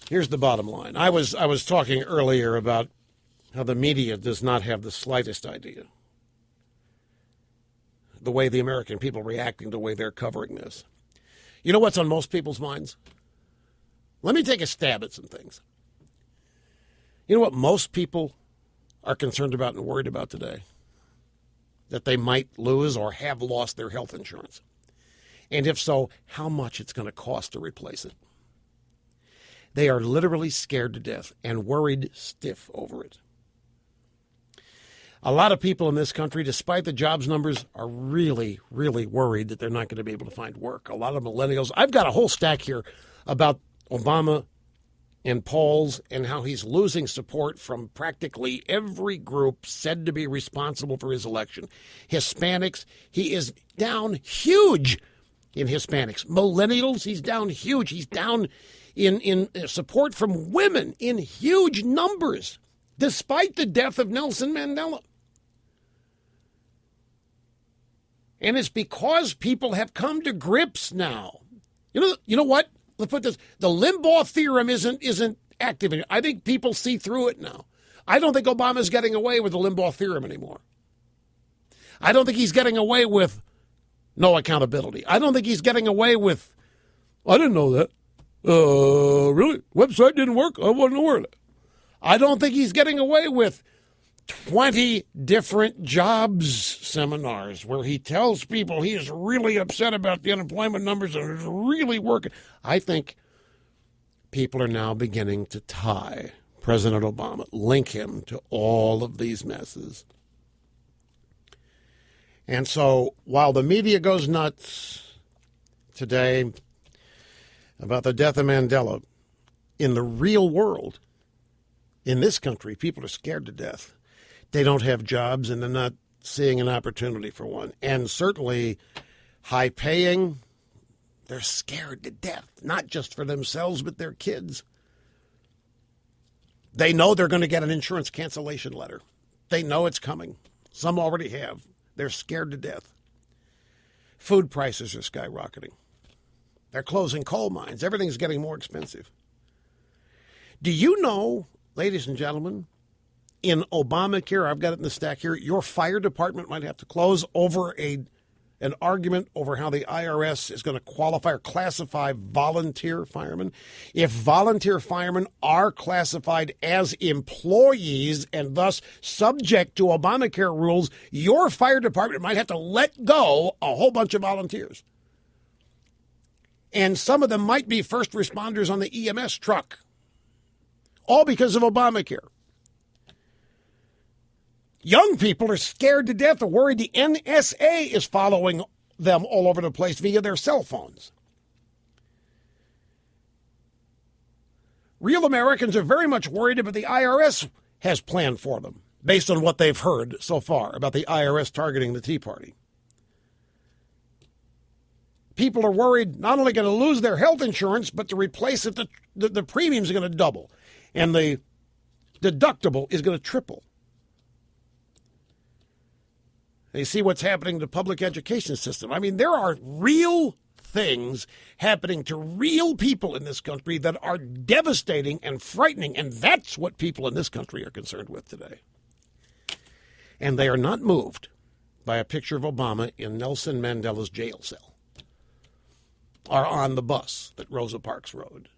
Here's the bottom line. I was talking earlier about how the media does not have the slightest idea the way the American people are reacting, the way they're covering this. You know what's on most people's minds? Let me take a stab at some things. You know what most people are concerned about and worried about today? That they might lose or have lost their health insurance. And if so, how much it's going to cost to replace it. They are literally scared to death and worried stiff over it. A lot of people in this country, despite the jobs numbers, are really, really worried that they're not going to be able to find work. A lot of millennials. I've got a whole stack here about Obama and polls and how he's losing support from practically every group said to be responsible for his election. Hispanics, he is down huge in Hispanics. Millennials, he's down huge. He's down in support from women in huge numbers, despite the death of Nelson Mandela. And it's because people have come to grips now. You know what? Let's put this. The Limbaugh theorem isn't active anymore. I think people see through it now. I don't think Obama's getting away with the Limbaugh theorem anymore. I don't think he's getting away with no accountability. I don't think he's getting away with, I didn't know that. Really? Website didn't work? I wasn't aware of that. I don't think he's getting away with 20 different jobs seminars where he tells people he is really upset about the unemployment numbers and is really working. I think people are now beginning to tie President Obama, link him to all of these messes. And so while the media goes nuts today about the death of Mandela, in the real world, in this country, people are scared to death. They don't have jobs, and they're not seeing an opportunity for one. And certainly high-paying, they're scared to death, not just for themselves, but their kids. They know they're going to get an insurance cancellation letter. They know it's coming. Some already have. They're scared to death. Food prices are skyrocketing. They're closing coal mines. Everything's getting more expensive. Do you know, ladies and gentlemen, in Obamacare, I've got it in the stack here, your fire department might have to close over an argument over how the IRS is going to qualify or classify volunteer firemen. If volunteer firemen are classified as employees and thus subject to Obamacare rules, your fire department might have to let go a whole bunch of volunteers. And some of them might be first responders on the EMS truck, all because of Obamacare. Young people are scared to death or worried the NSA is following them all over the place via their cell phones. Real Americans are very much worried about the IRS has planned for them, based on what they've heard so far about the IRS targeting the Tea Party. People are worried not only going to lose their health insurance, but to replace it, the premiums are going to double, and the deductible is going to triple. They see what's happening to the public education system. I mean, there are real things happening to real people in this country that are devastating and frightening, and that's what people in this country are concerned with today. And they are not moved by a picture of Obama in Nelson Mandela's jail cell or on the bus that Rosa Parks rode.